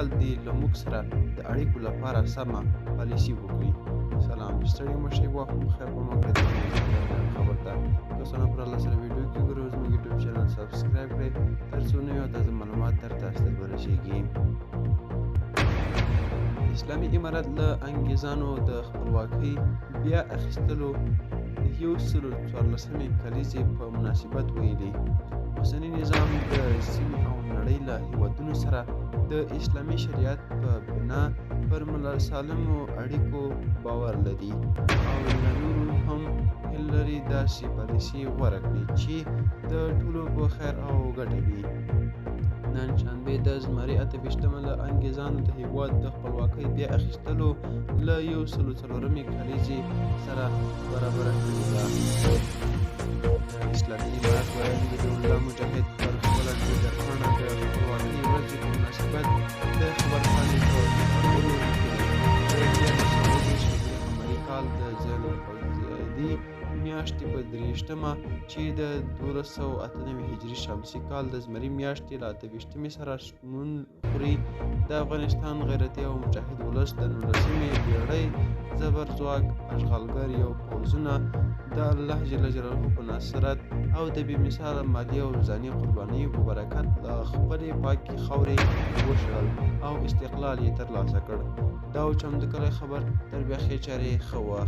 نړیوال دې له موږ سره د اړیکو لپاره سمه پالیسي وکړي. سلام، ستړي مه شئ، وخت مو بخیر. په موقع د خبر ته تاسو نه پر الله سره ویډیو کې ګورو. زموږ یوټیوب چینل سبسکرایب کړئ تر څو نوي او تازه معلومات تر تاسو ته ورسیږي. اسلامي امارت له انګریزانو د خپلواکۍ بیا اخیستلو 114 کلیزې په مناسبت ویلي. اوسنی نظام د سیمې او نړۍ له هیوادونو سره د اسلامي شریعت په بنا پر سالمو اړیکو باور لري او له نورو هم هیله لري داسې پالیسي غوره کړي چې د ټولو په خیر او ګټه وي. نن شنبه د زمري 28 له انګریزانو د هیواد د خپلواکۍ بیا اخیستلو له 114 کلیزې سره برابره کړې ده. اسلامي امارت ویلي د الله مجاهد پر خپله ټویټر پاڼه د خپلواکۍ ورځې په مناسبت د خبرخانې په خبرونو لیکلي. کال د ذوالقعدې میاشتې په 23 چې د 1298 هجري شمسي کال د زمري میاشتې له 28 سره شمون خوري. د افغانستان غیرتي او مجاهد ولس د 19مې پېړۍ زبر ځواک اشغالګر یو پوځونه د الله جل جلاله په نصرت او د بې مثاله مالي او ځاني قربانیو په برکت له خپلې پاکې خاورې وشړل او استقلال یې ترلاسه کړ. دا و چمتو کلی خبر تر بیاخې چارې ښه وه.